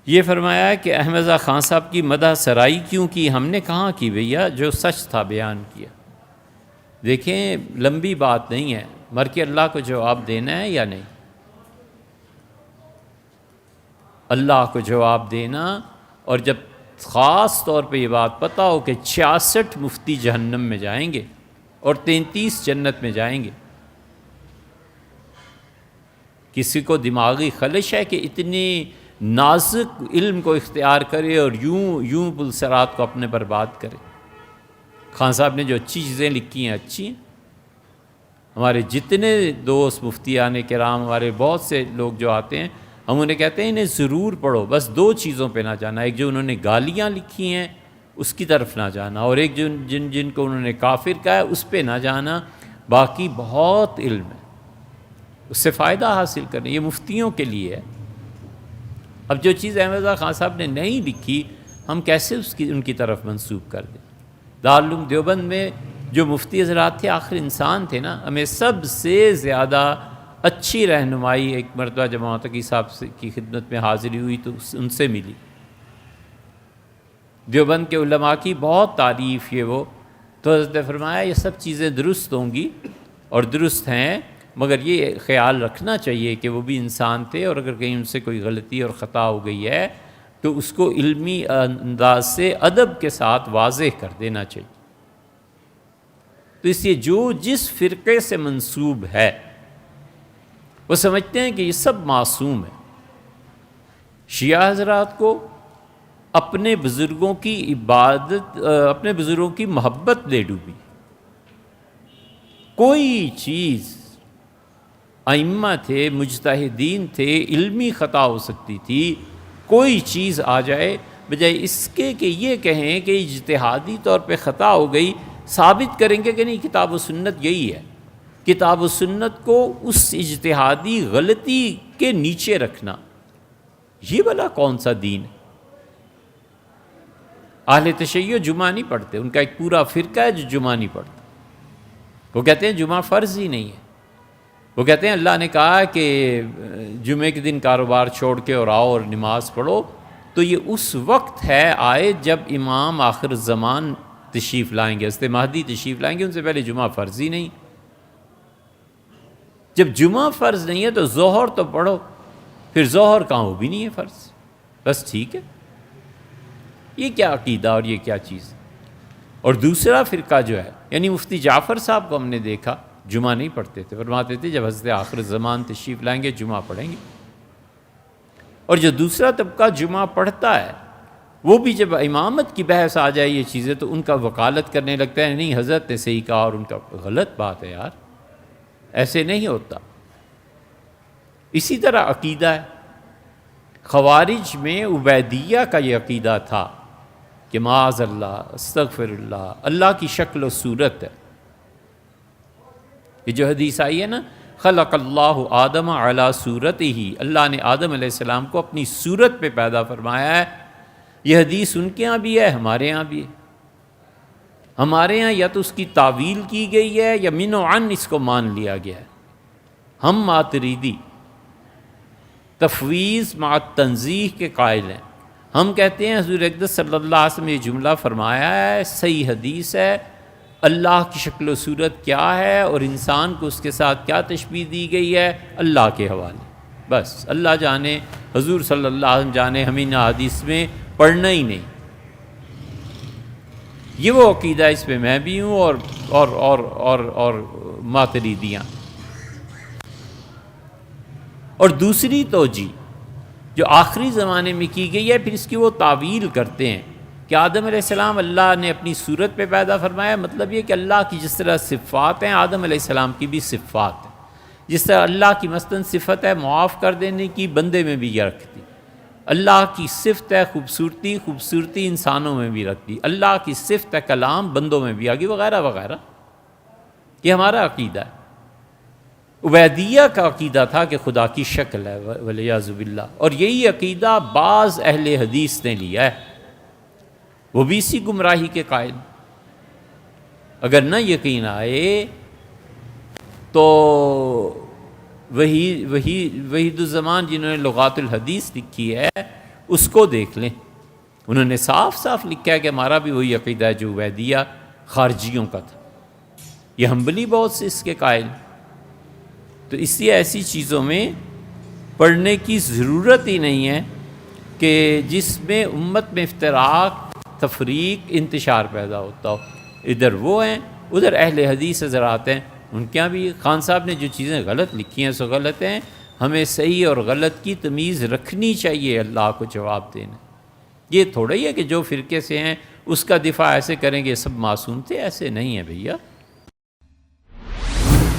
یہ فرمایا کہ احمد رضا خان صاحب کی مدح سرائی کیوں کی؟ ہم نے کہاں کی بھیا، جو سچ تھا بیان کیا۔ دیکھیں لمبی بات نہیں ہے، مر کے اللہ کو جواب دینا ہے یا نہیں، اللہ کو جواب دینا۔ اور جب خاص طور پہ یہ بات پتہ ہو کہ 66 مفتی جہنم میں جائیں گے اور 33 جنت میں جائیں گے، کسی کو دماغی خلش ہے کہ اتنی نازک علم کو اختیار کرے اور یوں پلسرات کو اپنے برباد کرے؟ خان صاحب نے جو اچھی چیزیں لکھی ہیں اچھی ہیں۔ ہمارے جتنے دوست مفتیان کرام، ہمارے بہت سے لوگ جو آتے ہیں، ہم انہیں کہتے ہیں انہیں ضرور پڑھو، بس 2 چیزوں پہ نہ جانا، ایک جو انہوں نے گالیاں لکھی ہیں اس کی طرف نہ جانا، اور ایک جن کو انہوں نے کافر کہا ہے اس پہ نہ جانا، باقی بہت علم ہے، اس سے فائدہ حاصل کریں، یہ مفتیوں کے لیے ہے۔ اب جو چیز احمد رضا خان صاحب نے نہیں لکھی ہم کیسے ان کی طرف منسوب کر دیں؟ دارالعلوم دیوبند میں جو مفتی حضرات تھے آخر انسان تھے نا، ہمیں سب سے زیادہ اچھی رہنمائی ایک مرتبہ جب ماتقی صاحب کی خدمت میں حاضری ہوئی تو ان سے ملی۔ دیوبند کے علماء کی بہت تعریف یہ وہ، تو حضرت نے فرمایا یہ سب چیزیں درست ہوں گی اور درست ہیں، مگر یہ خیال رکھنا چاہیے کہ وہ بھی انسان تھے، اور اگر کہیں ان سے کوئی غلطی اور خطا ہو گئی ہے تو اس کو علمی انداز سے ادب کے ساتھ واضح کر دینا چاہیے۔ تو اس لیے جو جس فرقے سے منسوب ہے وہ سمجھتے ہیں کہ یہ سب معصوم ہے۔ شیعہ حضرات کو اپنے بزرگوں کی عبادت، اپنے بزرگوں کی محبت لے ڈوبی، کوئی چیز، ائمہ تھے، مجتہدین تھے، علمی خطا ہو سکتی تھی، کوئی چیز آ جائے، بجائے اس کے کہ یہ کہیں کہ اجتہادی طور پہ خطا ہو گئی، ثابت کریں گے کہ نہیں کتاب و سنت یہی ہے۔ کتاب و سنت کو اس اجتہادی غلطی کے نیچے رکھنا، یہ بھلا کون سا دین ہے؟ اہل تشیع جمعہ نہیں پڑھتے، ان کا ایک پورا فرقہ ہے جو جمعہ نہیں پڑھتا، وہ کہتے ہیں جمعہ فرض ہی نہیں ہے، وہ کہتے ہیں اللہ نے کہا کہ جمعے کے دن کاروبار چھوڑ کے اور آؤ اور نماز پڑھو، تو یہ اس وقت ہے آئے جب امام آخر زمان تشریف لائیں گے، حضرت مہدی تشریف لائیں گے، ان سے پہلے جمعہ فرض ہی نہیں۔ جب جمعہ فرض نہیں ہے تو ظہر تو پڑھو، پھر ظہر کہاں، وہ بھی نہیں ہے فرض، بس ٹھیک ہے۔ یہ کیا عقیدہ اور یہ کیا چیز؟ اور دوسرا فرقہ جو ہے، یعنی مفتی جعفر صاحب کو ہم نے دیکھا جمعہ نہیں پڑھتے تھے، فرماتے تھے جب حضرت آخر زمان تشریف لائیں گے جمعہ پڑھیں گے۔ اور جو دوسرا طبقہ جمعہ پڑھتا ہے وہ بھی جب امامت کی بحث آ جائے یہ چیزیں تو ان کا وکالت کرنے لگتا ہے، نہیں حضرت نے صحیح کہا، اور ان کا غلط بات ہے یار، ایسے نہیں ہوتا۔ اسی طرح عقیدہ ہے، خوارج میں عبیدیہ کا یہ عقیدہ تھا کہ معاذ اللہ، استغفر اللہ، اللہ کی شکل و صورت ہے۔ یہ جو حدیث آئی ہے نا، خلق اللہ آدم علی صورتہ، اللہ نے آدم علیہ السلام کو اپنی صورت پہ پیدا فرمایا ہے، یہ حدیث ان کے یہاں بھی ہے، ہمارے یہاں بھی ہے۔ ہمارے یہاں یا تو اس کی تعویل کی گئی ہے یا من و عن اس کو مان لیا گیا ہے۔ ہم ماتریدی تفویض مع تنزیہ کے قائل ہیں، ہم کہتے ہیں حضور اقدس صلی اللہ علیہ وسلم نے یہ جملہ فرمایا ہے، صحیح حدیث ہے، اللہ کی شکل و صورت کیا ہے اور انسان کو اس کے ساتھ کیا تشبیہ دی گئی ہے اللہ کے حوالے، بس اللہ جانے، حضور صلی اللہ علیہ وسلم جانے، ہمیں نہ حدیث میں پڑھنا ہی نہیں۔ یہ وہ عقیدہ، اس پہ میں بھی ہوں اور ماتریدیاں۔ اور دوسری توجہ جو آخری زمانے میں کی گئی ہے، پھر اس کی وہ تعویل کرتے ہیں کہ آدم علیہ السلام اللہ نے اپنی صورت پہ پیدا فرمایا، مطلب یہ کہ اللہ کی جس طرح صفات ہیں آدم علیہ السلام کی بھی صفات ہیں، جس طرح اللہ کی مثلاً صفت ہے معاف کر دینے کی، بندے میں بھی یہ رکھتی، اللہ کی صفت ہے خوبصورتی انسانوں میں بھی رکھتی، اللہ کی صفت ہے کلام بندوں میں بھی آگی، وغیرہ وغیرہ۔ یہ ہمارا عقیدہ ہے۔ عبیدیہ کا عقیدہ تھا کہ خدا کی شکل ہے والعیاذ باللہ، اور یہی عقیدہ بعض اہل حدیث نے لیا ہے، وہ بھی اسی گمراہی کے قائل۔ اگر نہ یقین آئے تو وحید الزمان جنہوں نے لغات الحدیث لکھی ہے اس کو دیکھ لیں. انہوں نے صاف صاف لکھا ہے کہ ہمارا بھی وہی عقیدہ ہے جو عبیدیہ خارجیوں کا تھا. یہ حنبلی بہت سے اس کے قائل. تو اس لیے ایسی چیزوں میں پڑھنے کی ضرورت ہی نہیں ہے کہ جس میں امت میں افتراق، تفریق، انتشار پیدا ہوتا ہو. ادھر وہ ہیں، ادھر اہل حدیث حضرات ہیں، ان کے یہاں بھی خان صاحب نے جو چیزیں غلط لکھی ہیں سو غلط ہیں. ہمیں صحیح اور غلط کی تمیز رکھنی چاہیے اللہ کو جواب دینا. یہ تھوڑا ہی ہے کہ جو فرقے سے ہیں اس کا دفاع ایسے کریں گے سب معصوم تھے، ایسے نہیں ہے بھیا.